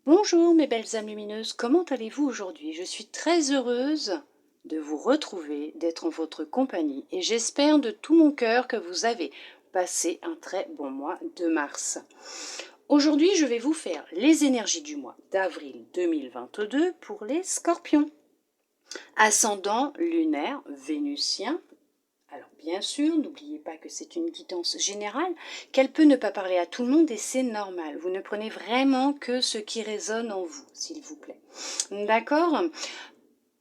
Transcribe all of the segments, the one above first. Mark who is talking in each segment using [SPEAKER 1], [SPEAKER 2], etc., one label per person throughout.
[SPEAKER 1] Bonjour mes belles âmes lumineuses, comment allez-vous aujourd'hui? Je suis très heureuse de vous retrouver, d'être en votre compagnie et j'espère de tout mon cœur que vous avez passé un très bon mois de mars. Aujourd'hui, je vais vous faire les énergies du mois d'avril 2022 pour les scorpions. Ascendant lunaire vénusien. Alors bien sûr, n'oubliez pas que c'est une guidance générale, qu'elle peut ne pas parler à tout le monde et c'est normal. Vous ne prenez vraiment que ce qui résonne en vous, s'il vous plaît. D'accord?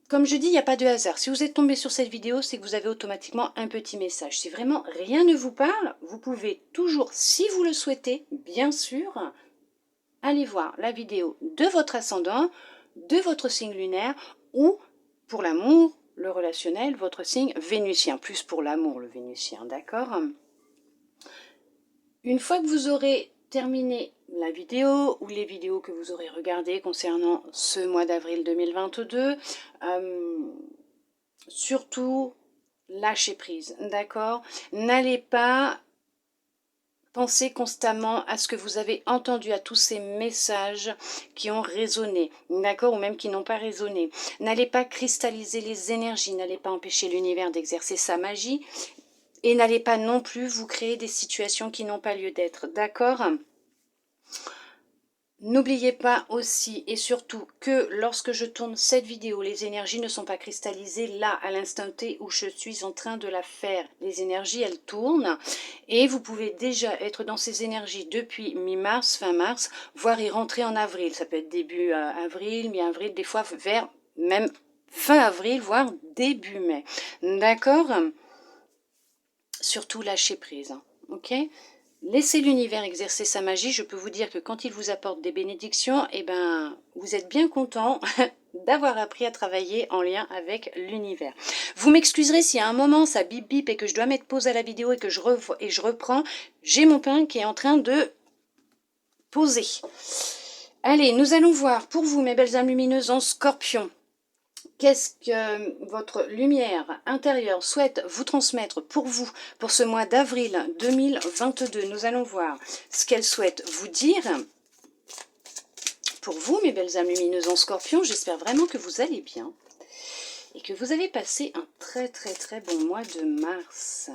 [SPEAKER 1] Comme je dis, il n'y a pas de hasard. Si vous êtes tombé sur cette vidéo, c'est que vous avez automatiquement un petit message. Si vraiment rien ne vous parle, vous pouvez toujours, si vous le souhaitez, bien sûr, aller voir la vidéo de votre ascendant, de votre signe lunaire ou, pour l'amour, le relationnel, votre signe vénusien, plus pour l'amour le vénusien, d'accord? Une fois que vous aurez terminé la vidéo ou les vidéos que vous aurez regardées concernant ce mois d'avril 2022, surtout lâchez prise, d'accord? N'allez pas penser constamment à ce que vous avez entendu, à tous ces messages qui ont résonné, d'accord, ou même qui n'ont pas résonné. N'allez pas cristalliser les énergies, n'allez pas empêcher l'univers d'exercer sa magie, et n'allez pas non plus vous créer des situations qui n'ont pas lieu d'être, d'accord? N'oubliez pas aussi et surtout que lorsque je tourne cette vidéo, les énergies ne sont pas cristallisées là à l'instant T où je suis en train de la faire. Les énergies, elles tournent et vous pouvez déjà être dans ces énergies depuis mi-mars, fin mars, voire y rentrer en avril. Ça peut être début avril, mi-avril, des fois vers même fin avril, voire début mai. D'accord? Surtout lâcher prise, ok? Laissez l'univers exercer sa magie. Je peux vous dire que quand il vous apporte des bénédictions, eh ben, vous êtes bien content d'avoir appris à travailler en lien avec l'univers. Vous m'excuserez si à un moment ça bip bip et que je dois mettre pause à la vidéo et que je reprends. J'ai mon pain qui est en train de poser. Allez, nous allons voir pour vous, mes belles âmes lumineuses en scorpion. Qu'est-ce que votre lumière intérieure souhaite vous transmettre pour vous, pour ce mois d'avril 2022? Nous allons voir ce qu'elle souhaite vous dire. Pour vous, mes belles âmes lumineuses en scorpion, j'espère vraiment que vous allez bien et que vous avez passé un très bon mois de mars.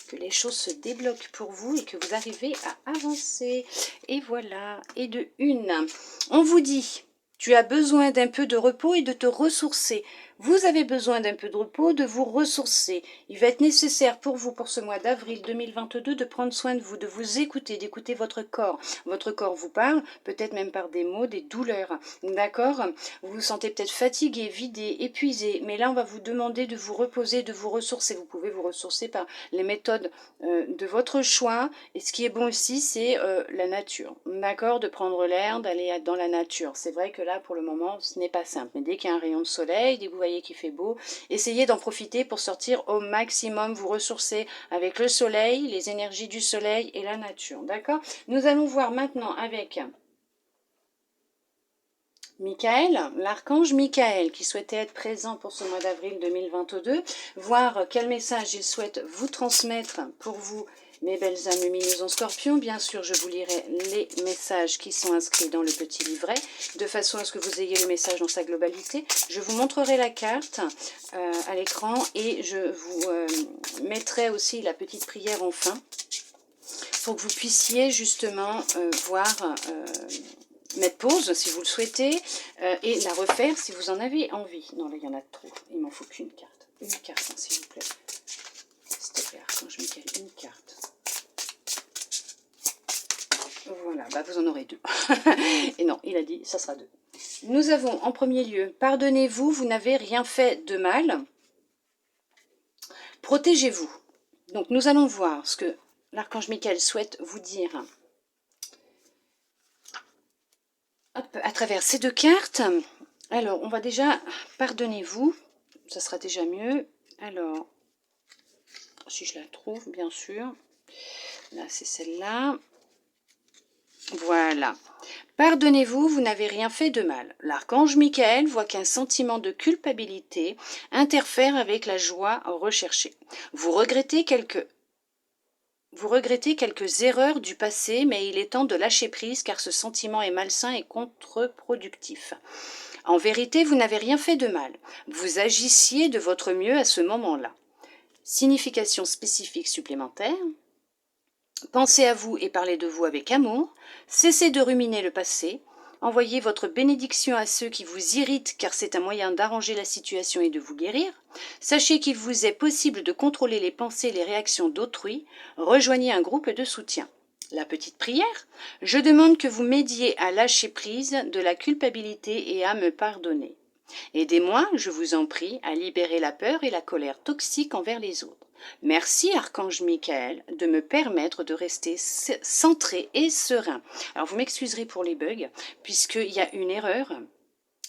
[SPEAKER 1] Que les choses se débloquent pour vous et que vous arrivez à avancer. Et voilà, et de une, on vous dit... Tu as besoin d'un peu de repos et de te ressourcer. Vous avez besoin d'un peu de repos, de vous ressourcer. Il va être nécessaire pour vous, pour ce mois d'avril 2022, de prendre soin de vous, de vous écouter, d'écouter votre corps. Votre corps vous parle, peut-être même par des mots, des douleurs. D'accord? Vous vous sentez peut-être fatigué, vidé, épuisé. Mais là, on va vous demander de vous reposer, de vous ressourcer. Vous pouvez vous ressourcer par les méthodes de votre choix. Et ce qui est bon aussi, c'est la nature. D'accord? De prendre l'air, d'aller dans la nature. C'est vrai que là, pour le moment, ce n'est pas simple. Mais dès qu'il y a un rayon de soleil, dès que vous voyez qu'il fait beau, essayez d'en profiter pour sortir au maximum, vous ressourcer avec le soleil, les énergies du soleil et la nature. D'accord? Nous allons voir maintenant avec Michael, l'archange Michael, qui souhaitait être présent pour ce mois d'avril 2022, voir quel message il souhaite vous transmettre pour vous, mes belles âmes lumineuses en scorpion. Bien sûr, je vous lirai les messages qui sont inscrits dans le petit livret, de façon à ce que vous ayez le message dans sa globalité. Je vous montrerai la carte à l'écran et je vous mettrai aussi la petite prière en fin, pour que vous puissiez justement voir... mettre pause si vous le souhaitez et la refaire si vous en avez envie. Non, là, il y en a trop. Il m'en faut qu'une carte. Une carte, hein, s'il vous plaît. S'il te plaît, Archange Michael, une carte. Voilà, bah vous en aurez deux. Et non, il a dit, ça sera deux. Nous avons en premier lieu, pardonnez-vous, vous n'avez rien fait de mal. Protégez-vous. Donc, nous allons voir ce que l'Archange Michael souhaite vous dire. Hop, à travers ces deux cartes. Alors, on va déjà, pardonnez-vous, ça sera déjà mieux. Alors, si je la trouve, bien sûr. Là, c'est celle-là. Voilà. Pardonnez-vous, vous n'avez rien fait de mal. L'archange Michael voit qu'un sentiment de culpabilité interfère avec la joie recherchée. Vous regrettez quelque vous regrettez quelques erreurs du passé, mais il est temps de lâcher prise car ce sentiment est malsain et contre-productif. En vérité, vous n'avez rien fait de mal. Vous agissiez de votre mieux à ce moment-là. Signification spécifique supplémentaire. Pensez à vous et parlez de vous avec amour. Cessez de ruminer le passé. Envoyez votre bénédiction à ceux qui vous irritent car c'est un moyen d'arranger la situation et de vous guérir. Sachez qu'il vous est possible de contrôler les pensées et les réactions d'autrui. Rejoignez un groupe de soutien. La petite prière. Je demande que vous m'aidiez à lâcher prise de la culpabilité et à me pardonner. Aidez-moi, je vous en prie, à libérer la peur et la colère toxique envers les autres. Merci, Archange Michael, de me permettre de rester centré et serein. Alors, vous m'excuserez pour les bugs, puisqu'il y a une erreur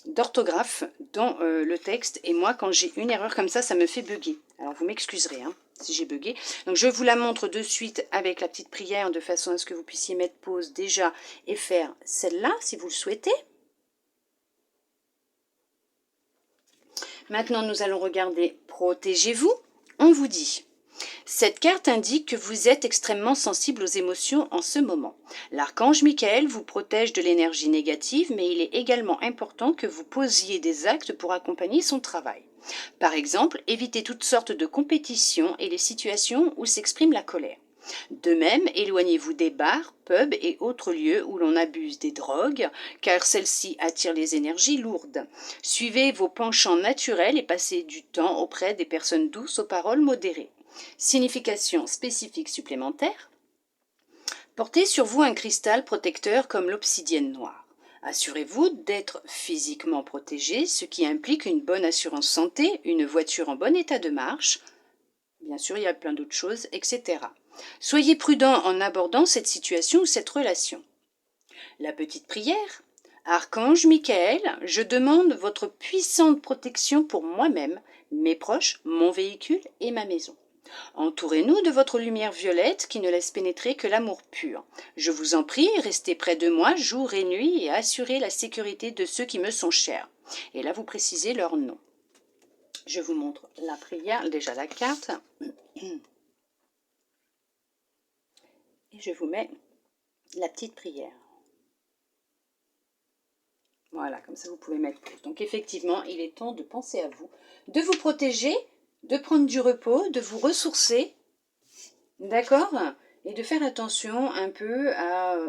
[SPEAKER 1] d'orthographe dans le texte, et moi, quand j'ai une erreur comme ça me fait bugger. Alors, vous m'excuserez si j'ai bugué. Donc, je vous la montre de suite avec la petite prière, de façon à ce que vous puissiez mettre pause déjà et faire celle-là, si vous le souhaitez. Maintenant, nous allons regarder « Protégez-vous ». On vous dit « Cette carte indique que vous êtes extrêmement sensible aux émotions en ce moment. L'archange Michael vous protège de l'énergie négative, mais il est également important que vous posiez des actes pour accompagner son travail. Par exemple, évitez toutes sortes de compétitions et les situations où s'exprime la colère. De même, éloignez-vous des bars, pubs et autres lieux où l'on abuse des drogues, car celles-ci attirent les énergies lourdes. Suivez vos penchants naturels et passez du temps auprès des personnes douces aux paroles modérées. Signification spécifique supplémentaire. Portez sur vous un cristal protecteur comme l'obsidienne noire. Assurez-vous d'être physiquement protégé, ce qui implique une bonne assurance santé, une voiture en bon état de marche, bien sûr il y a plein d'autres choses, etc. Soyez prudent en abordant cette situation ou cette relation. La petite prière. Archange Michael, je demande votre puissante protection pour moi-même, mes proches, mon véhicule et ma maison. Entourez-nous de votre lumière violette qui ne laisse pénétrer que l'amour pur. Je vous en prie, restez près de moi jour et nuit et assurez la sécurité de ceux qui me sont chers. Et là, vous précisez leur nom. Je vous montre la prière, déjà la carte. Et je vous mets la petite prière. Voilà, comme ça vous pouvez mettre pause. Donc effectivement, il est temps de penser à vous, de vous protéger, de prendre du repos, de vous ressourcer, d'accord? Et de faire attention un peu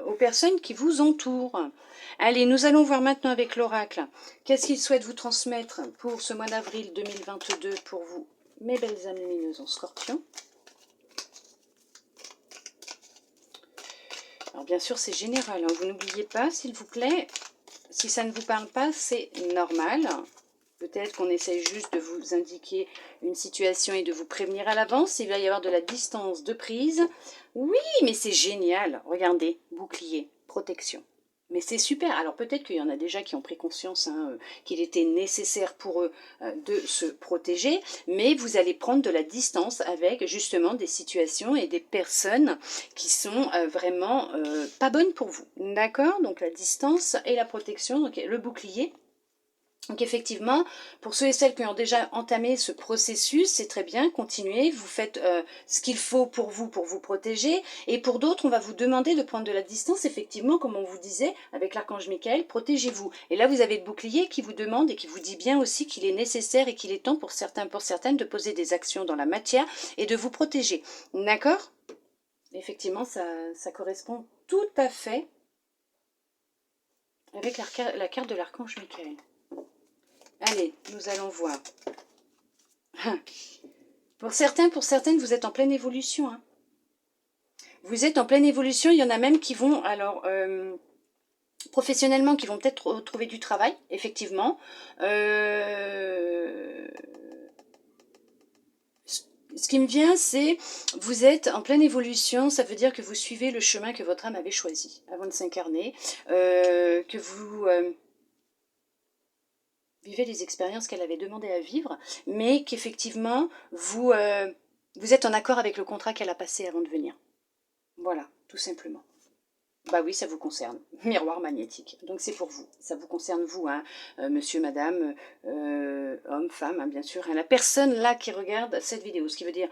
[SPEAKER 1] aux personnes qui vous entourent. Allez, nous allons voir maintenant avec l'oracle. Qu'est-ce qu'il souhaite vous transmettre pour ce mois d'avril 2022 pour vous, mes belles âmes lumineuses en scorpion? Alors bien sûr, c'est général, vous n'oubliez pas, s'il vous plaît, si ça ne vous parle pas, c'est normal. Peut-être qu'on essaye juste de vous indiquer une situation et de vous prévenir à l'avance. Il va y avoir de la distance de prise. Oui, mais c'est génial. Regardez, bouclier, protection. Mais c'est super. Alors peut-être qu'il y en a déjà qui ont pris conscience qu'il était nécessaire pour eux de se protéger, mais vous allez prendre de la distance avec justement des situations et des personnes qui sont vraiment pas bonnes pour vous. D'accord? Donc la distance et la protection, donc le bouclier. Donc effectivement, pour ceux et celles qui ont déjà entamé ce processus, c'est très bien, continuez, vous faites ce qu'il faut pour vous protéger. Et pour d'autres, on va vous demander de prendre de la distance, effectivement, comme on vous disait, avec l'archange Michael, protégez-vous. Et là, vous avez le bouclier qui vous demande et qui vous dit bien aussi qu'il est nécessaire et qu'il est temps pour certains, pour certaines, de poser des actions dans la matière et de vous protéger. D'accord? Effectivement, ça correspond tout à fait avec la carte de l'archange Michael. Allez, nous allons voir. Pour certains, pour certaines, vous êtes en pleine évolution. Vous êtes en pleine évolution. Il y en a même qui vont, alors, professionnellement, qui vont peut-être trouver du travail, effectivement. Ce qui me vient, c'est vous êtes en pleine évolution. Ça veut dire que vous suivez le chemin que votre âme avait choisi avant de s'incarner. Que vous... vivez les expériences qu'elle avait demandé à vivre, mais qu'effectivement, vous êtes en accord avec le contrat qu'elle a passé avant de venir. Voilà, tout simplement. Bah oui, ça vous concerne. Miroir magnétique. Donc c'est pour vous. Ça vous concerne vous, monsieur, madame, homme, femme, bien sûr. La personne là qui regarde cette vidéo. Ce qui veut dire,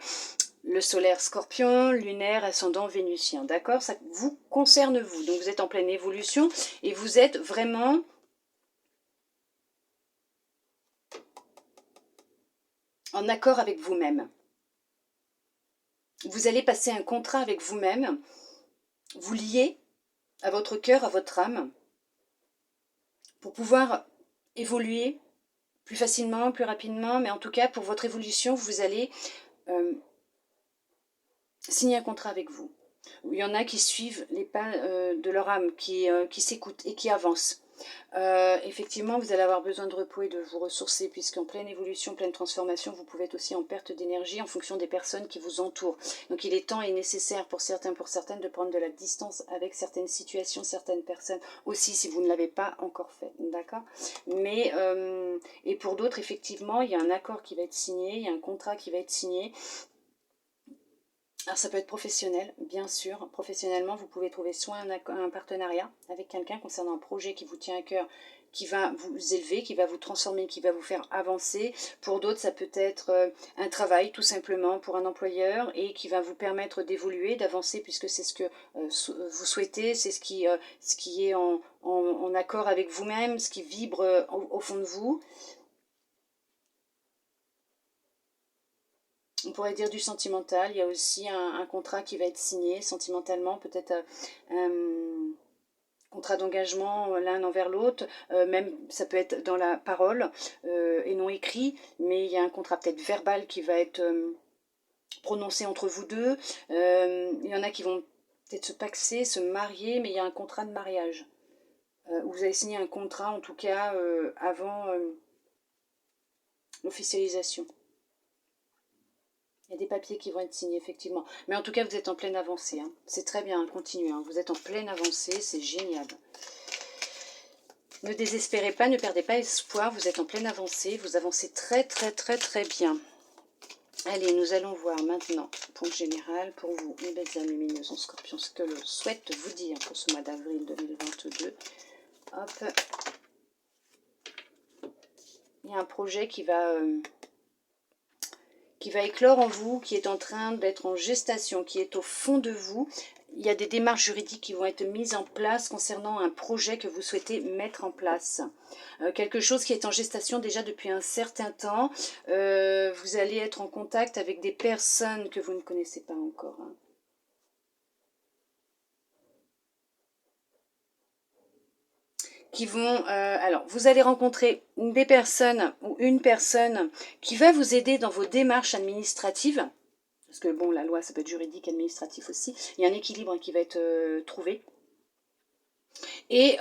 [SPEAKER 1] le solaire Scorpion, lunaire, ascendant vénusien, d'accord? Ça vous concerne vous, donc vous êtes en pleine évolution et vous êtes vraiment en accord avec vous-même. Vous allez passer un contrat avec vous-même, vous lier à votre cœur, à votre âme, pour pouvoir évoluer plus facilement, plus rapidement, mais en tout cas, pour votre évolution, vous allez signer un contrat avec vous. Il y en a qui suivent les pas de leur âme, qui s'écoutent et qui avancent. Effectivement, vous allez avoir besoin de repos et de vous ressourcer, puisqu'en pleine évolution, pleine transformation, vous pouvez être aussi en perte d'énergie en fonction des personnes qui vous entourent. Donc il est temps et nécessaire pour certains, pour certaines, de prendre de la distance avec certaines situations, certaines personnes aussi, si vous ne l'avez pas encore fait, d'accord? Mais, et pour d'autres, effectivement, il y a un accord qui va être signé, il y a un contrat qui va être signé. Alors ça peut être professionnel, bien sûr. Professionnellement, vous pouvez trouver soit un partenariat avec quelqu'un concernant un projet qui vous tient à cœur, qui va vous élever, qui va vous transformer, qui va vous faire avancer. Pour d'autres, ça peut être un travail tout simplement pour un employeur et qui va vous permettre d'évoluer, d'avancer puisque c'est ce que vous souhaitez, c'est ce qui est en accord avec vous-même, ce qui vibre au fond de vous. On pourrait dire du sentimental, il y a aussi un contrat qui va être signé sentimentalement, peut-être un contrat d'engagement l'un envers l'autre, même ça peut être dans la parole et non écrit, mais il y a un contrat peut-être verbal qui va être prononcé entre vous deux. Il y en a qui vont peut-être se paxer, se marier, mais il y a un contrat de mariage. Vous avez signé un contrat en tout cas avant l'officialisation. Il y a des papiers qui vont être signés, effectivement. Mais en tout cas, vous êtes en pleine avancée. Hein. C'est très bien, continuez. Hein. Vous êtes en pleine avancée, c'est génial. Ne désespérez pas, ne perdez pas espoir. Vous êtes en pleine avancée. Vous avancez très, très, très, très bien. Allez, nous allons voir maintenant, point général, pour vous, mes belles âmes lumineuses en scorpion, ce que je souhaite vous dire pour ce mois d'avril 2022. Hop. Il y a un projet qui va éclore en vous, qui est en train d'être en gestation, qui est au fond de vous. Il y a des démarches juridiques qui vont être mises en place concernant un projet que vous souhaitez mettre en place. Quelque chose qui est en gestation déjà depuis un certain temps. Vous allez être en contact avec des personnes que vous ne connaissez pas encore. Hein. Qui vont... alors, vous allez rencontrer des personnes ou une personne qui va vous aider dans vos démarches administratives. Parce que bon, la loi, ça peut être juridique, administratif aussi. Il y a un équilibre qui va être trouvé. Et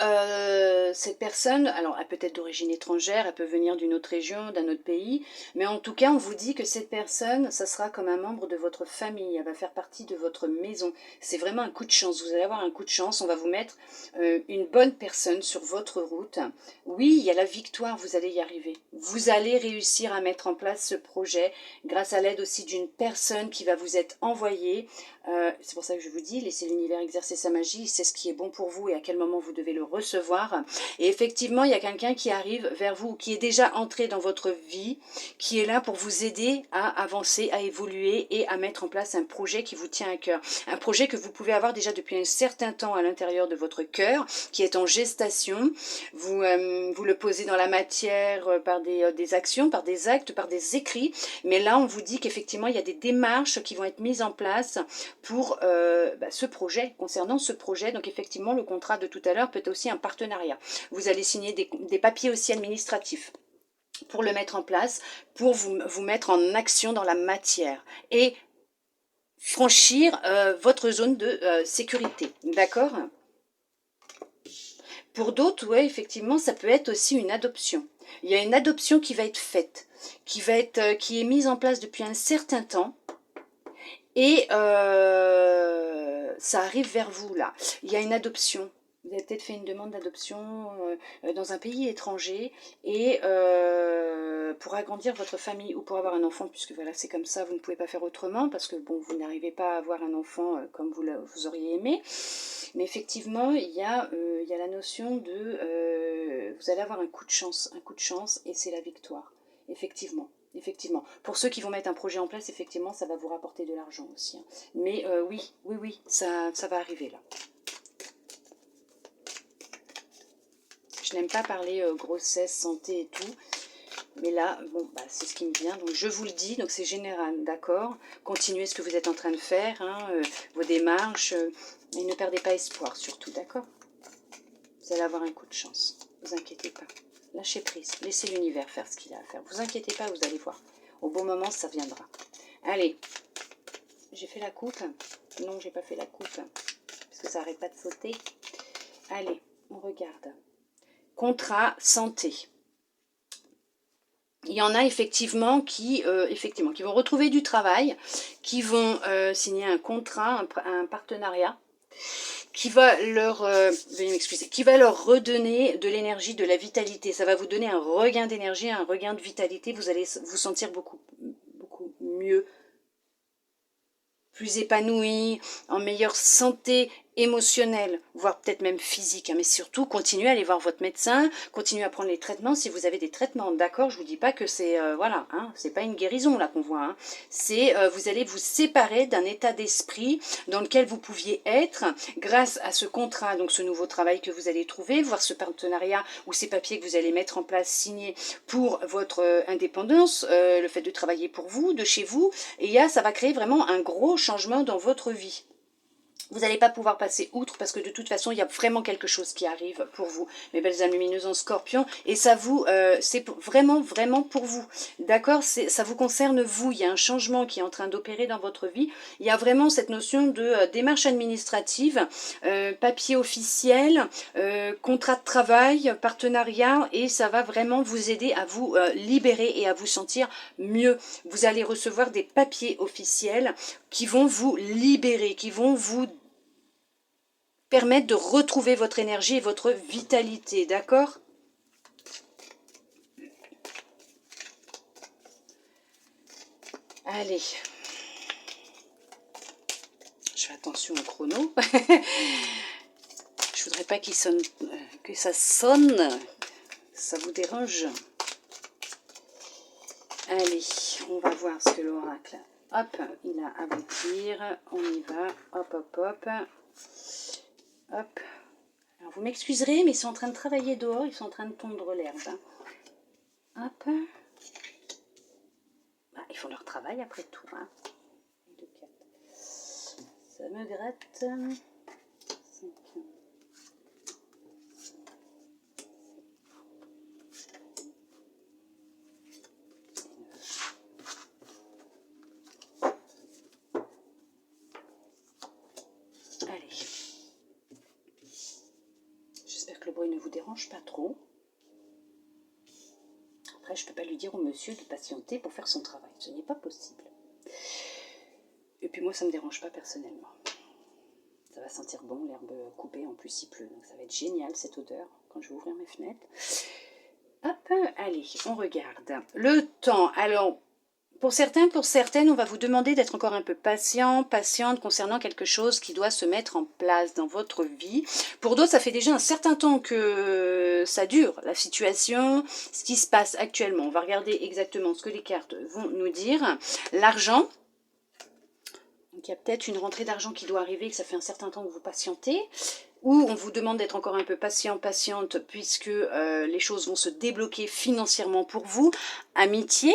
[SPEAKER 1] cette personne, alors elle peut être d'origine étrangère, elle peut venir d'une autre région, d'un autre pays, mais en tout cas on vous dit que cette personne, ça sera comme un membre de votre famille, elle va faire partie de votre maison. C'est vraiment un coup de chance, vous allez avoir un coup de chance, on va vous mettre une bonne personne sur votre route. Oui, il y a la victoire, vous allez y arriver. Vous allez réussir à mettre en place ce projet grâce à l'aide aussi d'une personne qui va vous être envoyée. C'est pour ça que je vous dis, laissez l'univers exercer sa magie, c'est ce qui est bon pour vous et à quel moment vous devez le recevoir. Et effectivement, il y a quelqu'un qui arrive vers vous, qui est déjà entré dans votre vie, qui est là pour vous aider à avancer, à évoluer et à mettre en place un projet qui vous tient à cœur. Un projet que vous pouvez avoir déjà depuis un certain temps à l'intérieur de votre cœur, qui est en gestation. Vous le posez dans la matière par des actions, par des actes, par des écrits. Mais là, on vous dit qu'effectivement, il y a des démarches qui vont être mises en place pour ce projet, concernant ce projet. Donc effectivement, le contrat de tout à l'heure peut être aussi un partenariat. Vous allez signer des papiers aussi administratifs pour le mettre en place, pour vous mettre en action dans la matière et franchir votre zone de sécurité. D'accord ? Pour d'autres, ouais, effectivement, ça peut être aussi une adoption. Il y a une adoption qui va être faite, qui est mise en place depuis un certain temps. Et ça arrive vers vous, là. Il y a une adoption. Vous avez peut-être fait une demande d'adoption dans un pays étranger et pour agrandir votre famille ou pour avoir un enfant, puisque voilà, c'est comme ça, vous ne pouvez pas faire autrement parce que bon, vous n'arrivez pas à avoir un enfant comme vous auriez aimé. Mais effectivement, il y a la notion de vous allez avoir un coup de chance et c'est la victoire, effectivement. Effectivement. Pour ceux qui vont mettre un projet en place, effectivement, ça va vous rapporter de l'argent aussi. Hein. Mais oui, ça va arriver là. Je n'aime pas parler grossesse, santé et tout. Mais là, bon, bah, c'est ce qui me vient. Donc je vous le dis, donc c'est général, d'accord? Continuez ce que vous êtes en train de faire, hein, vos démarches. Et ne perdez pas espoir, surtout, d'accord? Vous allez avoir un coup de chance. Ne vous inquiétez pas. Lâchez prise. Laissez l'univers faire ce qu'il a à faire. Vous inquiétez pas, vous allez voir. Au bon moment, ça viendra. Allez. J'ai fait la coupe. Non, j'ai pas fait la coupe. Parce que ça n'arrête pas de sauter. Allez, on regarde. Contrat santé. Il y en a effectivement qui vont retrouver du travail, qui vont signer un contrat, un partenariat, qui va leur, veuillez m'excuser, qui va leur redonner de l'énergie, de la vitalité. Ça va vous donner un regain d'énergie, un regain de vitalité. Vous allez vous sentir beaucoup mieux, plus épanoui, en meilleure santé émotionnelle, voire peut-être même physique, hein, mais surtout continuez à aller voir votre médecin, continuez à prendre les traitements si vous avez des traitements, d'accord? Je vous dis pas que c'est voilà, hein, c'est pas une guérison là qu'on voit, hein. C'est vous allez vous séparer d'un état d'esprit dans lequel vous pouviez être grâce à ce contrat, donc ce nouveau travail que vous allez trouver, voir ce partenariat ou ces papiers que vous allez mettre en place, signer pour votre indépendance, le fait de travailler pour vous, de chez vous, et ça va créer vraiment un gros changement dans votre vie. Vous n'allez pas pouvoir passer outre parce que de toute façon, il y a vraiment quelque chose qui arrive pour vous, mes belles âmes lumineuses en scorpion. Et ça vous, c'est vraiment pour vous. D'accord? Ça vous concerne vous. Il y a un changement qui est en train d'opérer dans votre vie. Il y a vraiment cette notion de démarche administrative, papier officiel, contrat de travail, partenariat. Et ça va vraiment vous aider à vous libérer et à vous sentir mieux. Vous allez recevoir des papiers officiels qui vont vous libérer, qui vont vous permettre de retrouver votre énergie et votre vitalité, d'accord? Allez. Je fais attention au chrono. Je voudrais pas qu'il sonne, que ça sonne. Ça vous dérange? Allez, on va voir ce que l'oracle, hop, il a à vous dire. On y va, hop, hop, hop. Hop. Alors vous m'excuserez, mais ils sont en train de travailler dehors, ils sont en train de tondre l'herbe. Hein. Hop. Bah, ils font leur travail après tout. Hein. 2, 4. Ça me gratte. 5. Allez. J'espère que le bruit ne vous dérange pas trop. Après, je ne peux pas lui dire au monsieur de patienter pour faire son travail. Ce n'est pas possible. Et puis moi, ça ne me dérange pas personnellement. Ça va sentir bon, l'herbe coupée. En plus, il pleut. Donc ça va être génial, cette odeur, quand je vais ouvrir mes fenêtres. Hop, allez, on regarde. Le temps. Alors, pour certains, pour certaines, on va vous demander d'être encore un peu patient, patiente concernant quelque chose qui doit se mettre en place dans votre vie. Pour d'autres, ça fait déjà un certain temps que ça dure, la situation, ce qui se passe actuellement. On va regarder exactement ce que les cartes vont nous dire. L'argent. Donc, il y a peut-être une rentrée d'argent qui doit arriver, que ça fait un certain temps que vous patientez. Ou on vous demande d'être encore un peu patient, patiente, puisque les choses vont se débloquer financièrement pour vous. Amitié.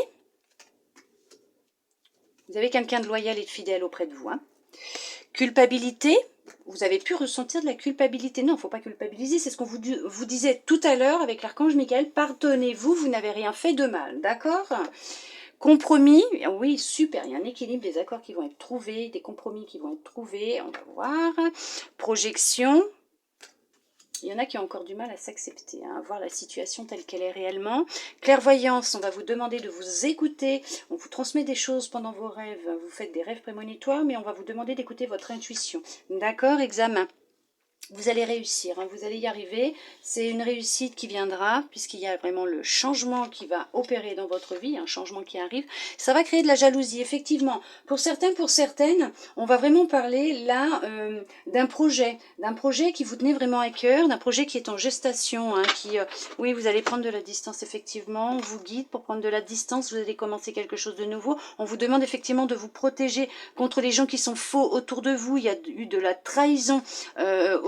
[SPEAKER 1] Vous avez quelqu'un de loyal et de fidèle auprès de vous. Hein. Culpabilité. Vous avez pu ressentir de la culpabilité. Non, il ne faut pas culpabiliser. C'est ce qu'on vous disait tout à l'heure avec l'archange Michael. Pardonnez-vous, vous n'avez rien fait de mal. D'accord ? Compromis. Oui, super. Il y a un équilibre, des accords qui vont être trouvés, des compromis qui vont être trouvés. On va voir. Projection. Il y en a qui ont encore du mal à s'accepter, hein, à voir la situation telle qu'elle est réellement. Clairvoyance, on va vous demander de vous écouter. On vous transmet des choses pendant vos rêves. Vous faites des rêves prémonitoires, mais on va vous demander d'écouter votre intuition. D'accord, examen. Vous allez réussir, hein, vous allez y arriver. C'est une réussite qui viendra, puisqu'il y a vraiment le changement qui va opérer dans votre vie, un changement qui arrive. Ça va créer de la jalousie, effectivement. Pour certains, pour certaines, on va vraiment parler là d'un projet qui vous tenait vraiment à cœur, d'un projet qui est en gestation, hein, oui, vous allez prendre de la distance, effectivement. On vous guide pour prendre de la distance, vous allez commencer quelque chose de nouveau. On vous demande effectivement de vous protéger contre les gens qui sont faux autour de vous. Il y a eu de la trahison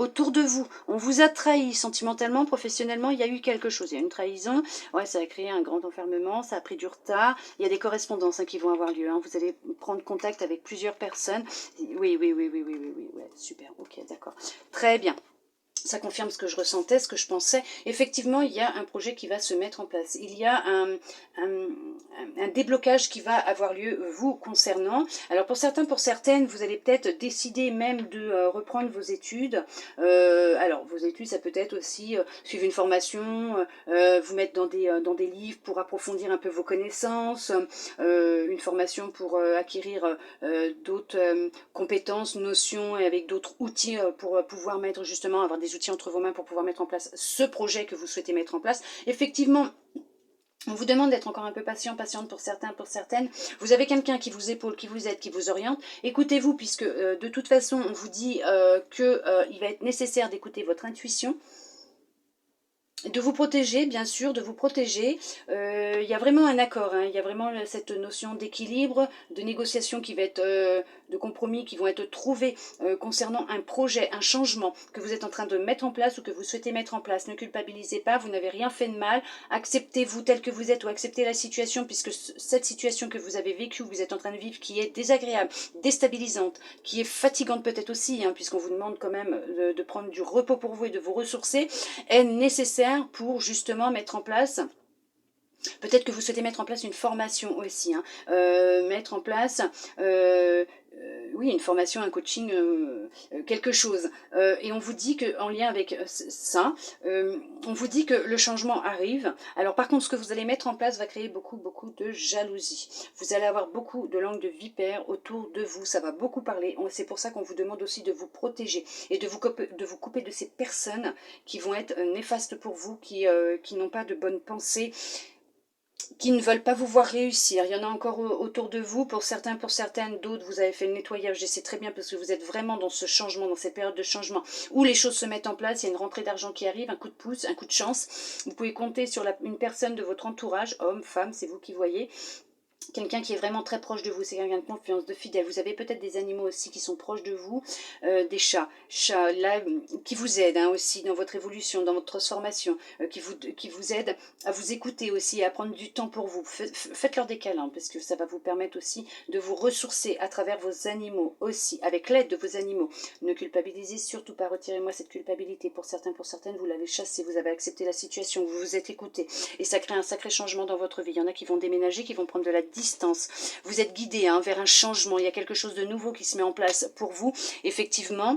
[SPEAKER 1] autour de vous, on vous a trahi sentimentalement, professionnellement, il y a eu quelque chose, il y a une trahison, ouais, ça a créé un grand enfermement, ça a pris du retard, il y a des correspondances, hein, qui vont avoir lieu, hein. Vous allez prendre contact avec plusieurs personnes, oui, ouais, super, ok, d'accord, très bien. Ça confirme ce que je ressentais, ce que je pensais. Effectivement, il y a un projet qui va se mettre en place. Il y a un déblocage qui va avoir lieu vous concernant. Alors pour certains, pour certaines, vous allez peut-être décider même de reprendre vos études. Alors vos études, ça peut être aussi suivre une formation, vous mettre dans des livres pour approfondir un peu vos connaissances, une formation pour acquérir d'autres compétences, notions et avec d'autres outils pour pouvoir mettre justement, avoir des outils entre vos mains pour pouvoir mettre en place ce projet que vous souhaitez mettre en place. Effectivement, on vous demande d'être encore un peu patient, patiente pour certains, pour certaines. Vous avez quelqu'un qui vous épaule, qui vous aide, qui vous oriente. Écoutez-vous, puisque de toute façon, on vous dit qu'il va être nécessaire d'écouter votre intuition. De vous protéger, bien sûr, de vous protéger. Il y a vraiment un accord, hein, il y a vraiment cette notion d'équilibre, de négociation qui va être, de compromis qui vont être trouvés concernant un projet, un changement que vous êtes en train de mettre en place ou que vous souhaitez mettre en place. Ne culpabilisez pas, vous n'avez rien fait de mal. Acceptez-vous tel que vous êtes ou acceptez la situation, puisque cette situation que vous avez vécue, que vous êtes en train de vivre, qui est désagréable, déstabilisante, qui est fatigante peut-être aussi, hein, puisqu'on vous demande quand même de prendre du repos pour vous et de vous ressourcer, est nécessaire pour justement mettre en place, peut-être que vous souhaitez mettre en place une formation aussi, hein, mettre en place oui, une formation, un coaching, quelque chose. Et on vous dit qu'en lien avec ça, on vous dit que le changement arrive. Alors par contre, ce que vous allez mettre en place va créer beaucoup de jalousie. Vous allez avoir beaucoup de langue de vipère autour de vous. Ça va beaucoup parler. C'est pour ça qu'on vous demande aussi de vous protéger et de vous couper de ces personnes qui vont être néfastes pour vous, qui n'ont pas de bonnes pensées, qui ne veulent pas vous voir réussir. Il y en a encore autour de vous, pour certains, pour certaines, d'autres, vous avez fait le nettoyage, et c'est très bien parce que vous êtes vraiment dans ce changement, dans cette période de changement où les choses se mettent en place, il y a une rentrée d'argent qui arrive, un coup de pouce, un coup de chance. Vous pouvez compter sur une personne de votre entourage, homme, femme, c'est vous qui voyez, quelqu'un qui est vraiment très proche de vous, c'est quelqu'un de confiance, de fidèle. Vous avez peut-être des animaux aussi qui sont proches de vous, des chats là, qui vous aident, hein, aussi dans votre évolution, dans votre transformation, qui vous aident à vous écouter aussi, à prendre du temps pour vous. Faites-leur des câlins, parce que ça va vous permettre aussi de vous ressourcer à travers vos animaux aussi, avec l'aide de vos animaux. Ne culpabilisez surtout pas, retirez-moi cette culpabilité. Pour certains, pour certaines, vous l'avez chassé, vous avez accepté la situation, vous vous êtes écouté, et ça crée un sacré changement dans votre vie. Il y en a qui vont déménager, qui vont prendre de la distance. Vous êtes guidé, hein, vers un changement. Il y a quelque chose de nouveau qui se met en place pour vous. Effectivement,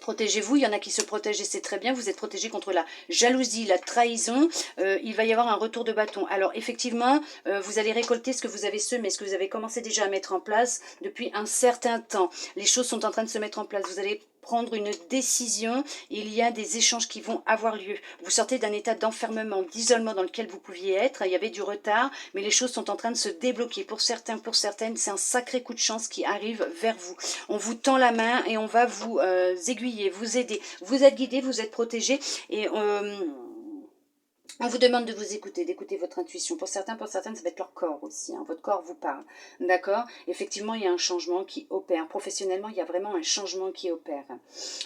[SPEAKER 1] protégez-vous, il y en a qui se protègent et c'est très bien, vous êtes protégé contre la jalousie, la trahison, il va y avoir un retour de bâton. Alors effectivement, vous allez récolter ce que vous avez semé, ce que vous avez commencé déjà à mettre en place depuis un certain temps. Les choses sont en train de se mettre en place, vous allez prendre une décision, il y a des échanges qui vont avoir lieu. Vous sortez d'un état d'enfermement, d'isolement dans lequel vous pouviez être, il y avait du retard, mais les choses sont en train de se débloquer. Pour certains, pour certaines, c'est un sacré coup de chance qui arrive vers vous. On vous tend la main et on va vous aiguiller, vous aider. Vous êtes guidé, vous êtes protégé et on vous demande de vous écouter, d'écouter votre intuition. Pour certains, pour certaines, ça va être leur corps aussi, hein. Votre corps vous parle, d'accord? Effectivement, il y a un changement qui opère. Professionnellement, il y a vraiment un changement qui opère.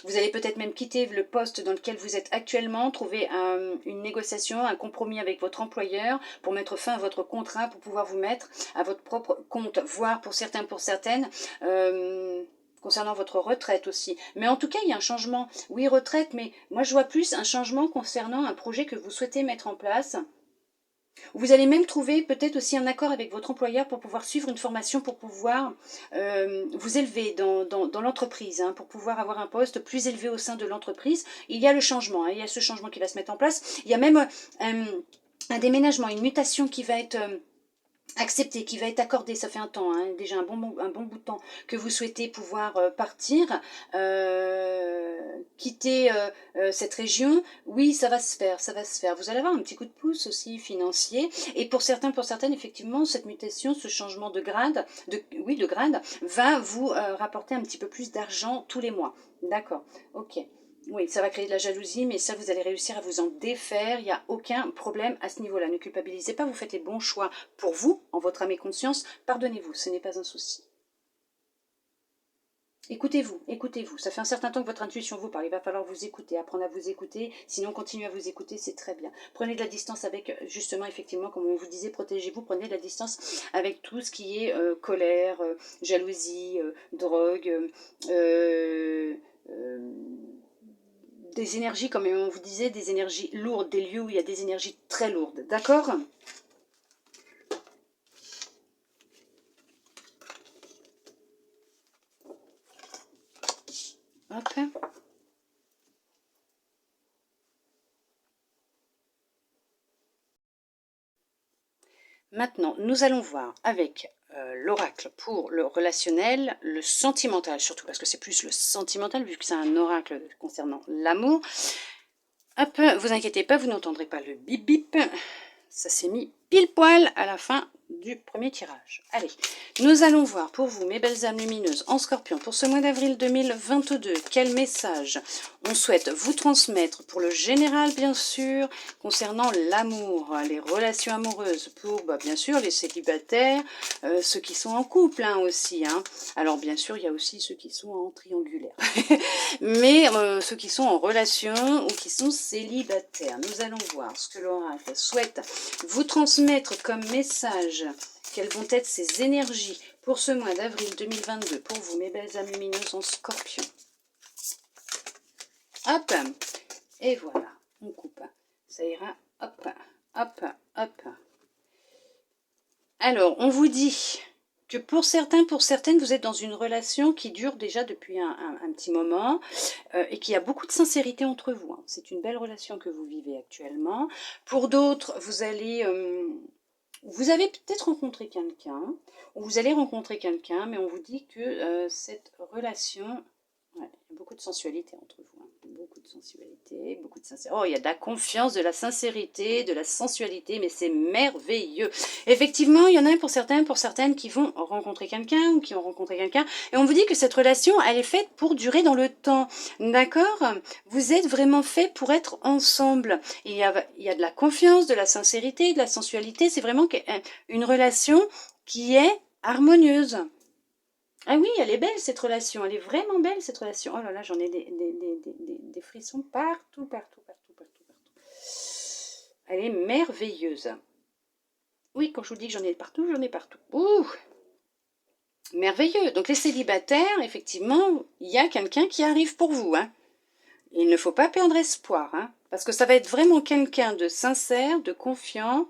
[SPEAKER 1] Vous allez peut-être même quitter le poste dans lequel vous êtes actuellement, trouver une négociation, un compromis avec votre employeur pour mettre fin à votre contrat, pour pouvoir vous mettre à votre propre compte. Voire pour certains, pour certaines, concernant votre retraite aussi. Mais en tout cas, il y a un changement. Oui, retraite, mais moi je vois plus un changement concernant un projet que vous souhaitez mettre en place. Vous allez même trouver peut-être aussi un accord avec votre employeur pour pouvoir suivre une formation, pour pouvoir vous élever dans l'entreprise, hein, pour pouvoir avoir un poste plus élevé au sein de l'entreprise. Il y a le changement, hein, il y a ce changement qui va se mettre en place. Il y a même un déménagement, une mutation qui va être accepté, qui va être accordé, ça fait un temps, hein, déjà un bon bout de temps, que vous souhaitez pouvoir partir, quitter cette région, oui, ça va se faire, ça va se faire. Vous allez avoir un petit coup de pouce aussi financier, et pour certains, pour certaines, effectivement, cette mutation, ce changement de grade, oui, de grade, va vous rapporter un petit peu plus d'argent tous les mois. D'accord, ok. Oui, ça va créer de la jalousie, mais ça, vous allez réussir à vous en défaire. Il n'y a aucun problème à ce niveau-là. Ne culpabilisez pas, vous faites les bons choix pour vous, en votre âme et conscience. Pardonnez-vous, ce n'est pas un souci. Écoutez-vous, écoutez-vous. Ça fait un certain temps que votre intuition vous parle. Il va falloir vous écouter, apprendre à vous écouter. Sinon, continuez à vous écouter, c'est très bien. Prenez de la distance avec, justement, effectivement, comme on vous disait, protégez-vous. Prenez de la distance avec tout ce qui est colère, jalousie, drogue, des énergies, comme on vous disait, des énergies lourdes, des lieux où il y a des énergies très lourdes. D'accord ? Hop. Maintenant, nous allons voir avec l'oracle pour le relationnel, le sentimental, surtout parce que c'est plus le sentimental, vu que c'est un oracle concernant l'amour. Hop, vous inquiétez pas, vous n'entendrez pas le bip bip. Ça s'est mis pile poil à la fin du premier tirage. Allez, nous allons voir pour vous, mes belles âmes lumineuses, en scorpion, pour ce mois d'avril 2022, quel message on souhaite vous transmettre pour le général, bien sûr, concernant l'amour, les relations amoureuses, pour, bien sûr, les célibataires, ceux qui sont en couple aussi. Hein. Alors, bien sûr, il y a aussi ceux qui sont en triangulaire. Mais ceux qui sont en relation ou qui sont célibataires. Nous allons voir ce que l'oracle souhaite vous transmettre comme message. Quelles vont être ces énergies pour ce mois d'avril 2022 pour vous, mes belles âmes lumineuses en scorpion. Hop, et voilà, on coupe. Ça ira, hop, hop, hop. Alors, on vous dit que pour certains, pour certaines, vous êtes dans une relation qui dure déjà depuis un petit moment et qu'il y a beaucoup de sincérité entre vous. Hein. C'est une belle relation que vous vivez actuellement. Pour d'autres, vous allez... vous avez peut-être rencontré quelqu'un, ou vous allez rencontrer quelqu'un, mais on vous dit que cette relation, ouais, il y a beaucoup de sensualité entre vous, hein. Beaucoup de sensualité, beaucoup de sincérité. Oh, il y a de la confiance, de la sincérité, de la sensualité, mais c'est merveilleux. Effectivement, il y en a pour certains, pour certaines qui vont rencontrer quelqu'un, ou qui ont rencontré quelqu'un, et on vous dit que cette relation, elle est faite pour durer dans le temps, d'accord? Vous êtes vraiment fait pour être ensemble. Il y a de la confiance, de la sincérité, de la sensualité. C'est vraiment une relation qui est harmonieuse. Ah oui, elle est belle cette relation. Elle est vraiment belle cette relation. Oh là là, j'en ai des frissons partout, partout, partout, partout, partout. Elle est merveilleuse. Oui, quand je vous dis que j'en ai partout, j'en ai partout. Ouh, merveilleux. Donc les célibataires, effectivement, il y a quelqu'un qui arrive pour vous. Hein. Il ne faut pas perdre espoir, hein, parce que ça va être vraiment quelqu'un de sincère, de confiant,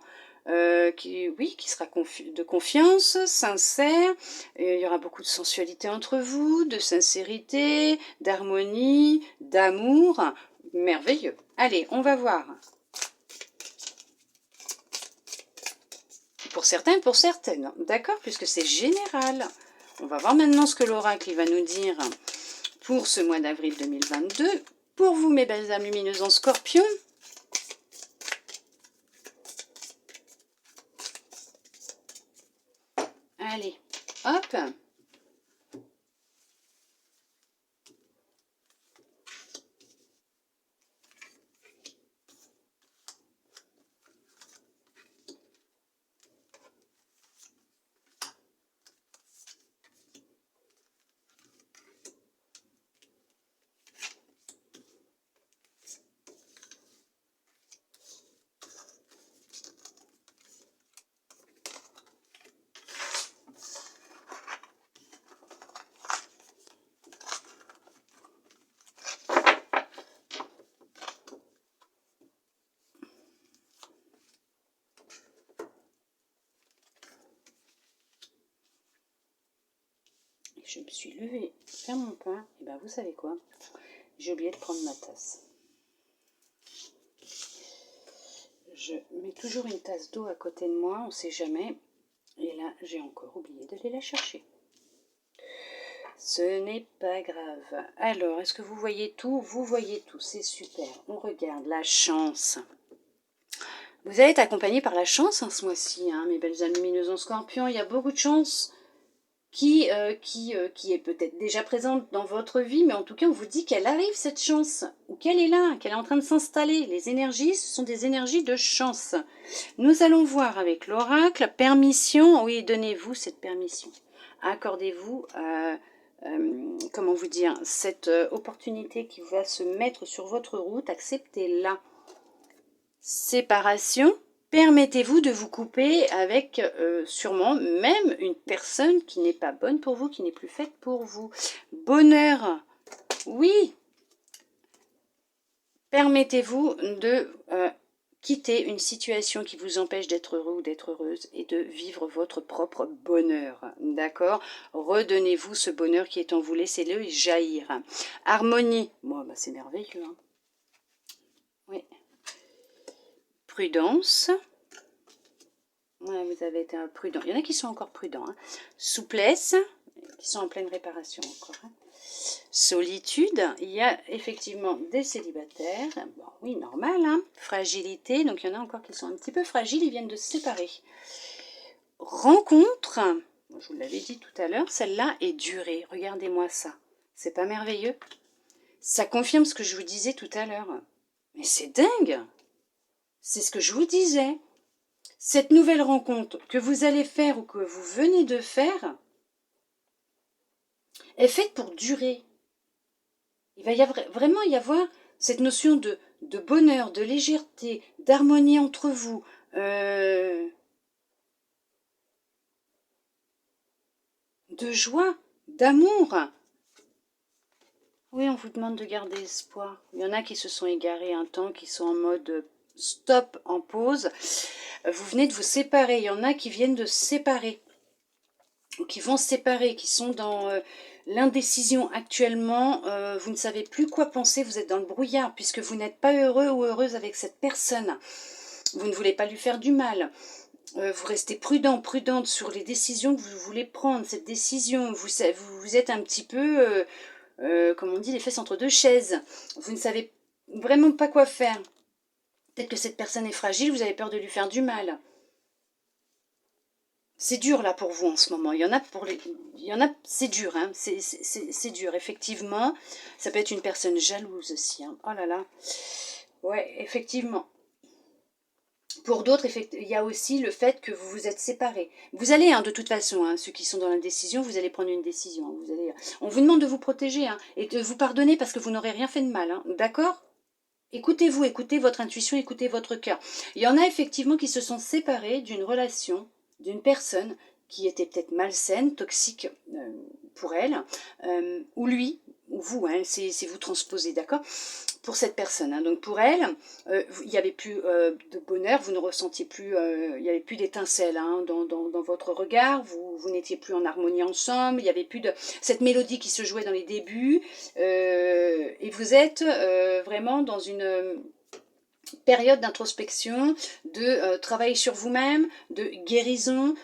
[SPEAKER 1] qui sera de confiance, sincère. Et il y aura beaucoup de sensualité entre vous, de sincérité, d'harmonie, d'amour. Merveilleux. Allez, on va voir. Pour certains, pour certaines, d'accord, puisque c'est général. On va voir maintenant ce que l'oracle va nous dire pour ce mois d'avril 2022. Pour vous, mes belles âmes lumineuses en scorpion, allez, hop. Je me suis levée faire mon pain, et bien vous savez quoi? J'ai oublié de prendre ma tasse. Je mets toujours une tasse d'eau à côté de moi, on ne sait jamais. Et là, j'ai encore oublié d'aller la chercher. Ce n'est pas grave. Alors, est-ce que vous voyez tout? Vous voyez tout, c'est super. On regarde la chance. Vous allez être accompagné par la chance ce mois-ci, hein, mes belles âmes lumineuses en scorpion. Il y a beaucoup de chance qui est peut-être déjà présente dans votre vie, mais en tout cas, on vous dit qu'elle arrive, cette chance, ou qu'elle est là, qu'elle est en train de s'installer. Les énergies, ce sont des énergies de chance. Nous allons voir avec l'oracle, permission, oui, donnez-vous cette permission. Accordez-vous, comment vous dire, cette opportunité qui va se mettre sur votre route, acceptez-la. Séparation. Permettez-vous de vous couper avec sûrement même une personne qui n'est pas bonne pour vous, qui n'est plus faite pour vous. Bonheur, oui. Permettez-vous de quitter une situation qui vous empêche d'être heureux ou d'être heureuse et de vivre votre propre bonheur. D'accord? Redonnez-vous ce bonheur qui est en vous, laissez-le jaillir. Harmonie, bon, bah, c'est merveilleux. Hein? Oui. Prudence. Ouais, vous avez été prudent. Il y en a qui sont encore prudents. Hein. Souplesse, qui sont en pleine réparation encore. Hein. Solitude, il y a effectivement des célibataires. Bon, oui, normal. Hein. Fragilité, donc il y en a encore qui sont un petit peu fragiles, ils viennent de se séparer. Rencontre, je vous l'avais dit tout à l'heure, celle-là est durée. Regardez-moi ça. C'est pas merveilleux? Ça confirme ce que je vous disais tout à l'heure. Mais c'est dingue! C'est ce que je vous disais. Cette nouvelle rencontre que vous allez faire ou que vous venez de faire est faite pour durer. Il va vraiment y avoir cette notion de bonheur, de légèreté, d'harmonie entre vous. De joie, d'amour. Oui, on vous demande de garder espoir. Il y en a qui se sont égarés un temps, qui sont en mode stop, en pause. Vous venez de vous séparer. Il y en a qui viennent de se séparer. Ou qui vont se séparer, qui sont dans l'indécision actuellement. Vous ne savez plus quoi penser. Vous êtes dans le brouillard puisque vous n'êtes pas heureux ou heureuse avec cette personne. Vous ne voulez pas lui faire du mal. Vous restez prudent, prudente sur les décisions que vous voulez prendre. Cette décision, vous êtes un petit peu... comme on dit, les fesses entre deux chaises. Vous ne savez vraiment pas quoi faire. Peut-être que cette personne est fragile, vous avez peur de lui faire du mal. C'est dur là pour vous en ce moment. Il y en a, c'est dur, hein. C'est dur, effectivement. Ça peut être une personne jalouse aussi. Hein. Oh là là. Ouais, effectivement. Pour d'autres, il y a aussi le fait que vous vous êtes séparés. Vous allez, hein, de toute façon, hein, ceux qui sont dans l'indécision, vous allez prendre une décision. Hein, on vous demande de vous protéger hein, et de vous pardonner parce que vous n'aurez rien fait de mal. Hein, d'accord? Écoutez-vous, écoutez votre intuition, écoutez votre cœur. Il y en a effectivement qui se sont séparés d'une relation, d'une personne qui était peut-être malsaine, toxique pour elle, ou lui, ou vous, hein, c'est vous transposez, d'accord? Pour cette personne. Hein. Donc pour elle, il n'y avait plus de bonheur, vous ne ressentiez plus, il n'y avait plus d'étincelles hein, dans votre regard, vous n'étiez plus en harmonie ensemble, il n'y avait plus de cette mélodie qui se jouait dans les débuts, et vous êtes vraiment dans une période d'introspection, de travail sur vous-même, de guérison,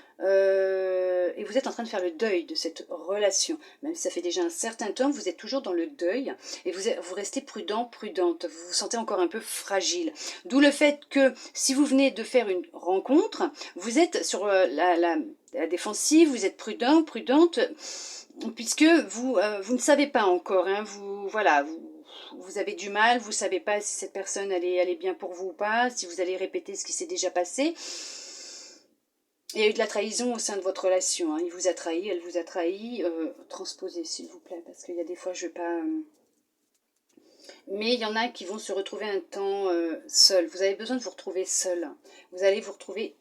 [SPEAKER 1] et vous êtes en train de faire le deuil de cette relation. Même si ça fait déjà un certain temps, vous êtes toujours dans le deuil, et vous restez prudent, prudente, vous vous sentez encore un peu fragile. D'où le fait que, si vous venez de faire une rencontre, vous êtes sur la défensive, vous êtes prudent, prudente, puisque vous ne savez pas encore, hein, vous avez du mal, vous ne savez pas si cette personne elle est bien pour vous ou pas, si vous allez répéter ce qui s'est déjà passé. Il y a eu de la trahison au sein de votre relation, hein. Il vous a trahi, elle vous a trahi. Transposez s'il vous plaît, parce qu'il y a des fois je ne vais pas... Mais il y en a qui vont se retrouver un temps seuls. Vous avez besoin de vous retrouver seul. Vous allez vous retrouver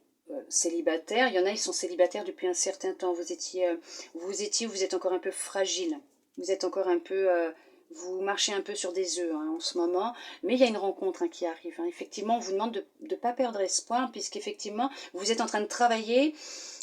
[SPEAKER 1] célibataire. Il y en a qui sont célibataires depuis un certain temps. Vous êtes encore un peu fragile. Vous êtes encore un peu... vous marchez un peu sur des œufs hein, en ce moment, mais il y a une rencontre hein, qui arrive. Hein. Effectivement, on vous demande de ne pas perdre espoir, puisqu'effectivement, vous êtes en train de travailler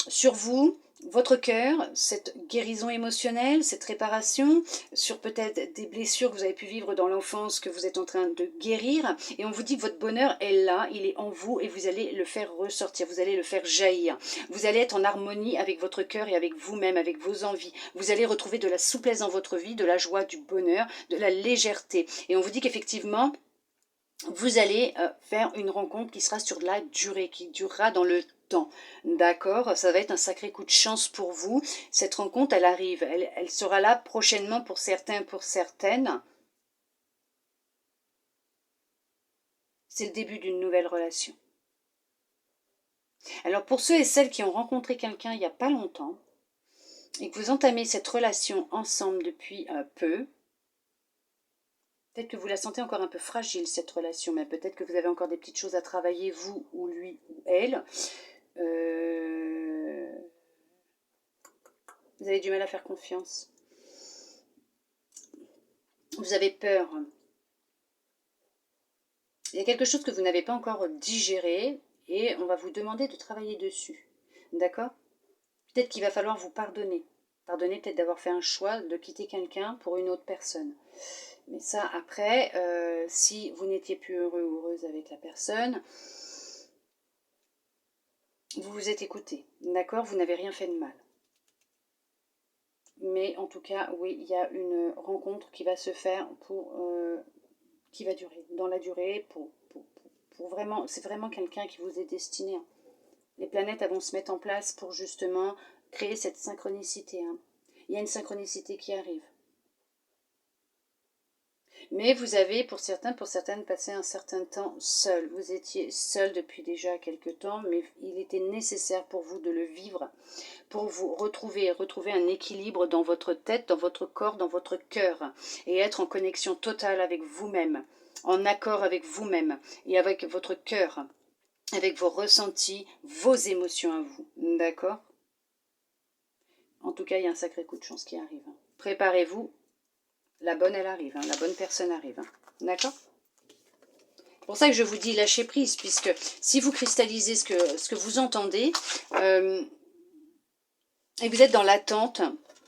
[SPEAKER 1] sur vous, votre cœur, cette guérison émotionnelle, cette réparation sur peut-être des blessures que vous avez pu vivre dans l'enfance que vous êtes en train de guérir. Et on vous dit que votre bonheur est là, il est en vous et vous allez le faire ressortir, vous allez le faire jaillir. Vous allez être en harmonie avec votre cœur et avec vous-même, avec vos envies. Vous allez retrouver de la souplesse dans votre vie, de la joie, du bonheur, de la légèreté. Et on vous dit qu'effectivement, vous allez faire une rencontre qui sera sur de la durée, qui durera dans le temps. D'accord? Ça va être un sacré coup de chance pour vous. Cette rencontre, elle arrive. Elle sera là prochainement pour certains, pour certaines. C'est le début d'une nouvelle relation. Alors pour ceux et celles qui ont rencontré quelqu'un il n'y a pas longtemps, et que vous entamez cette relation ensemble depuis peu, peut-être que vous la sentez encore un peu fragile, cette relation, mais peut-être que vous avez encore des petites choses à travailler, vous ou lui ou elle. Vous avez du mal à faire confiance. Vous avez peur. Il y a quelque chose que vous n'avez pas encore digéré et on va vous demander de travailler dessus. D'accord? Peut-être qu'il va falloir vous pardonner. Pardonner peut-être d'avoir fait un choix de quitter quelqu'un pour une autre personne. Mais ça, après, si vous n'étiez plus heureux ou heureuse avec la personne, vous vous êtes écouté. D'accord? Vous n'avez rien fait de mal. Mais en tout cas, oui, il y a une rencontre qui va se faire qui va durer, dans la durée, pour vraiment, c'est vraiment quelqu'un qui vous est destiné. Hein. Les planètes vont se mettre en place pour justement créer cette synchronicité. Hein. Il y a une synchronicité qui arrive. Mais vous avez, pour certains, pour certaines, passé un certain temps seul. Vous étiez seul depuis déjà quelques temps, mais il était nécessaire pour vous de le vivre, pour vous retrouver un équilibre dans votre tête, dans votre corps, dans votre cœur, et être en connexion totale avec vous-même, en accord avec vous-même et avec votre cœur, avec vos ressentis, vos émotions à vous. D'accord? En tout cas, il y a un sacré coup de chance qui arrive. Préparez-vous. La bonne, elle arrive, hein, la bonne personne arrive. Hein. D'accord? C'est pour ça que je vous dis lâcher prise, puisque si vous cristallisez ce que vous entendez, et vous êtes dans l'attente,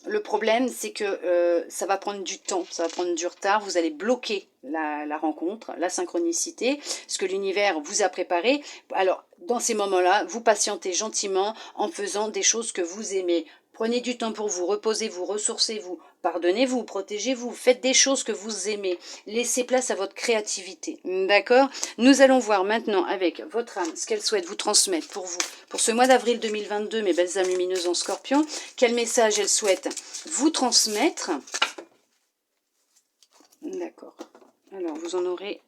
[SPEAKER 1] le problème c'est que ça va prendre du temps, ça va prendre du retard, vous allez bloquer la rencontre, la synchronicité, ce que l'univers vous a préparé. Alors, dans ces moments-là, vous patientez gentiment en faisant des choses que vous aimez. Prenez du temps pour vous, reposez-vous, ressourcez-vous, pardonnez-vous, protégez-vous, faites des choses que vous aimez. Laissez place à votre créativité. D'accord? Nous allons voir maintenant avec votre âme ce qu'elle souhaite vous transmettre pour vous. Pour ce mois d'avril 2022, mes belles âmes lumineuses en Scorpion, quel message elle souhaite vous transmettre? D'accord. Alors, vous en aurez...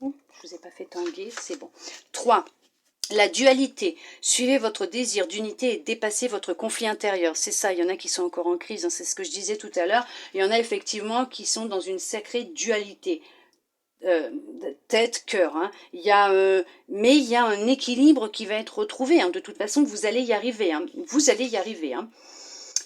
[SPEAKER 1] je ne vous ai pas fait tanguer, c'est bon. 3. La dualité. Suivez votre désir d'unité et dépassez votre conflit intérieur. C'est ça, il y en a qui sont encore en crise, hein, c'est ce que je disais tout à l'heure. Il y en a effectivement qui sont dans une sacrée dualité. Tête, cœur. Hein. Mais il y a un équilibre qui va être retrouvé. Hein. De toute façon, vous allez y arriver. Hein. Vous allez y arriver. Hein.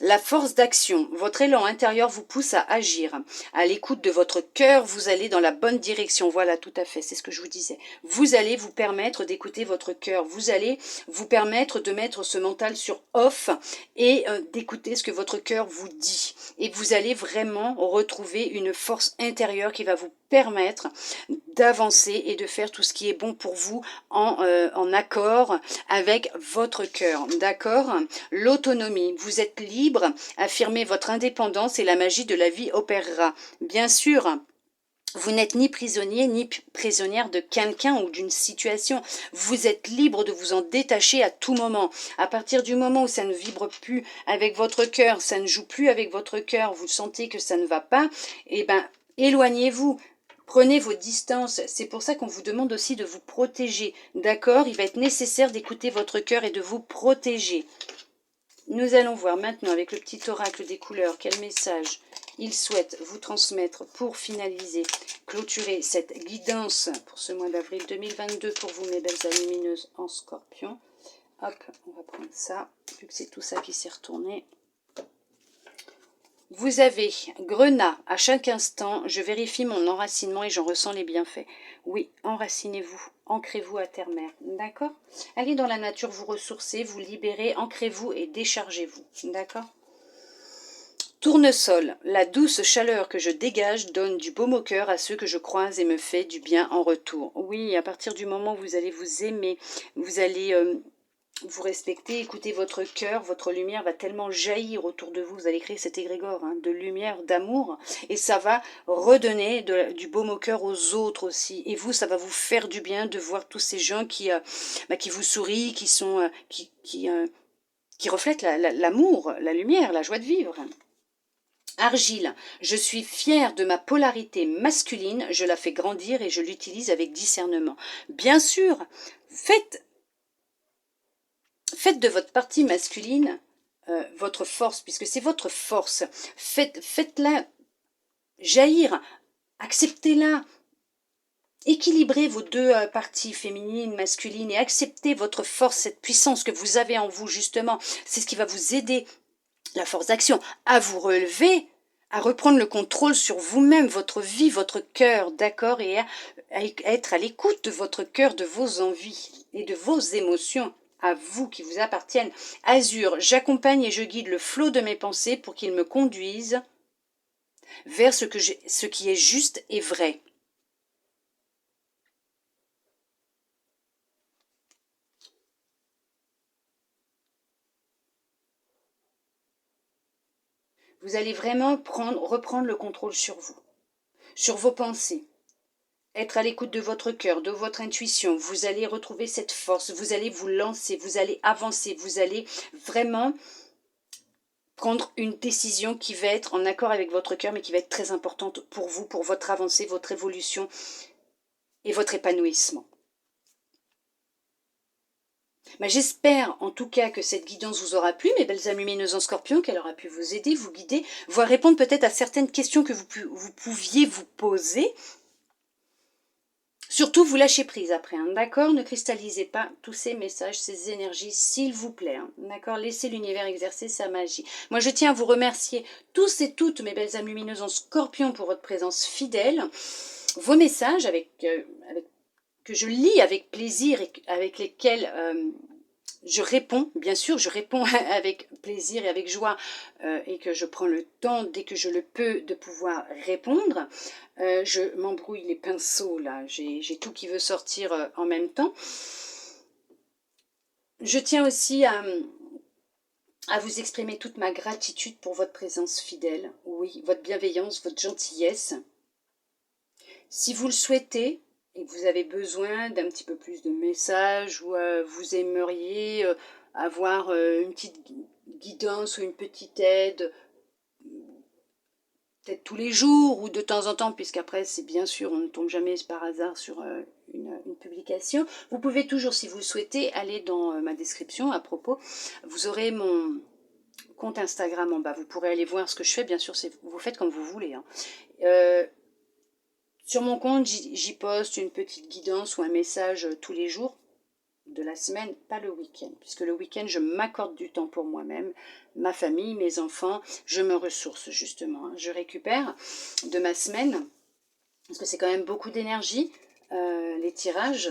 [SPEAKER 1] La force d'action, votre élan intérieur vous pousse à agir. À l'écoute de votre cœur, vous allez dans la bonne direction. Voilà, tout à fait, c'est ce que je vous disais. Vous allez vous permettre d'écouter votre cœur. Vous allez vous permettre de mettre ce mental sur off et d'écouter ce que votre cœur vous dit. Et vous allez vraiment retrouver une force intérieure qui va vous permettre d'avancer et de faire tout ce qui est bon pour vous en accord avec votre cœur. D'accord? L'autonomie. Vous êtes libre, affirmez votre indépendance et la magie de la vie opérera. Bien sûr, vous n'êtes ni prisonnier ni prisonnière de quelqu'un ou d'une situation. Vous êtes libre de vous en détacher à tout moment. À partir du moment où ça ne vibre plus avec votre cœur, ça ne joue plus avec votre cœur, vous sentez que ça ne va pas, eh ben, éloignez-vous. Prenez vos distances. C'est pour ça qu'on vous demande aussi de vous protéger. D'accord? Il va être nécessaire d'écouter votre cœur et de vous protéger. Nous allons voir maintenant avec le petit oracle des couleurs quel message il souhaite vous transmettre pour finaliser, clôturer cette guidance pour ce mois d'avril 2022 pour vous mes belles âmes lumineuses en Scorpion. Hop, on va prendre ça, vu que c'est tout ça qui s'est retourné. Vous avez Grenat, à chaque instant, je vérifie mon enracinement et j'en ressens les bienfaits. Oui, enracinez-vous, ancrez-vous à terre-mère, d'accord? Allez dans la nature, vous ressourcer, vous libérer, ancrez-vous et déchargez-vous, d'accord? Tournesol, la douce chaleur que je dégage donne du baume au cœur à ceux que je croise et me fait du bien en retour. Oui, à partir du moment où vous allez vous aimer, vous allez vous respecter, écoutez votre cœur, votre lumière va tellement jaillir autour de vous, vous allez créer cet égrégore de lumière, d'amour, et ça va redonner du baume au cœur aux autres aussi. Et vous, ça va vous faire du bien de voir tous ces gens qui vous sourient, qui sont qui reflètent l'amour, la lumière, la joie de vivre. Argile, je suis fière de ma polarité masculine, je la fais grandir et je l'utilise avec discernement. Bien sûr, faites de votre partie masculine votre force, puisque c'est votre force. Faites-la jaillir, acceptez-la. Équilibrez vos deux parties féminines, masculines, et acceptez votre force, cette puissance que vous avez en vous, justement. C'est ce qui va vous aider, la force d'action, à vous relever, à reprendre le contrôle sur vous-même, votre vie, votre cœur, d'accord, et à être à l'écoute de votre cœur, de vos envies et de vos émotions à vous qui vous appartiennent. Azur, j'accompagne et je guide le flot de mes pensées pour qu'il me conduise vers ce qui est juste et vrai. Vous allez vraiment reprendre le contrôle sur vous, sur vos pensées. Être à l'écoute de votre cœur, de votre intuition. Vous allez retrouver cette force, vous allez vous lancer, vous allez avancer, vous allez vraiment prendre une décision qui va être en accord avec votre cœur, mais qui va être très importante pour vous, pour votre avancée, votre évolution et votre épanouissement. Mais j'espère en tout cas que cette guidance vous aura plu, mes belles âmes lumineuses en scorpion, qu'elle aura pu vous aider, vous guider, voire répondre peut-être à certaines questions que vous pouviez vous poser. Surtout, vous lâchez prise après, d'accord? Ne cristallisez pas tous ces messages, ces énergies, s'il vous plaît, d'accord? Laissez l'univers exercer sa magie. Moi, je tiens à vous remercier tous et toutes, mes belles âmes lumineuses en scorpion, pour votre présence fidèle. Vos messages que je lis avec plaisir et avec lesquels je réponds, bien sûr, je réponds avec plaisir et avec joie et que je prends le temps, dès que je le peux, de pouvoir répondre. Je m'embrouille les pinceaux, là, j'ai tout qui veut sortir en même temps. Je tiens aussi à vous exprimer toute ma gratitude pour votre présence fidèle, oui, votre bienveillance, votre gentillesse. Si vous le souhaitez, et que vous avez besoin d'un petit peu plus de messages ou vous aimeriez avoir une petite guidance ou une petite aide, peut-être tous les jours ou de temps en temps, puisqu'après c'est bien sûr, on ne tombe jamais par hasard sur une publication. Vous pouvez toujours, si vous le souhaitez, aller dans ma description à propos. Vous aurez mon compte Instagram en bas. Vous pourrez aller voir ce que je fais, bien sûr, vous faites comme vous voulez. Sur mon compte, j'y poste une petite guidance ou un message tous les jours de la semaine, pas le week-end, puisque le week-end, je m'accorde du temps pour moi-même, ma famille, mes enfants, je me ressource justement. Je récupère de ma semaine, parce que c'est quand même beaucoup d'énergie, les tirages.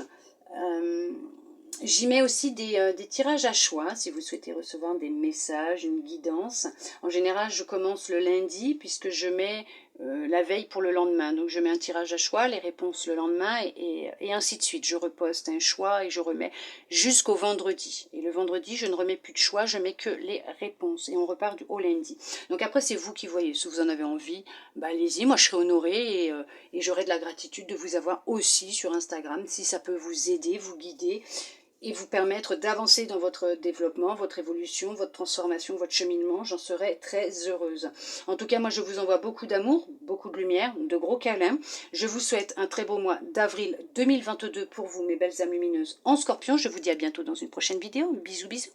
[SPEAKER 1] J'y mets aussi des tirages à choix, si vous souhaitez recevoir des messages, une guidance. En général, je commence le lundi, puisque je mets la veille pour le lendemain. Donc je mets un tirage à choix, les réponses le lendemain, et ainsi de suite. Je reposte un choix et je remets jusqu'au vendredi. Et le vendredi, je ne remets plus de choix, je mets que les réponses. Et on repart au lundi. Donc après, c'est vous qui voyez. Si vous en avez envie, bah, allez-y. Moi, je serai honorée et j'aurai de la gratitude de vous avoir aussi sur Instagram, si ça peut vous aider, vous guider et vous permettre d'avancer dans votre développement, votre évolution, votre transformation, votre cheminement. J'en serai très heureuse. En tout cas, moi, je vous envoie beaucoup d'amour, beaucoup de lumière, de gros câlins. Je vous souhaite un très beau mois d'avril 2022 pour vous, mes belles âmes lumineuses en scorpion. Je vous dis à bientôt dans une prochaine vidéo. Bisous, bisous.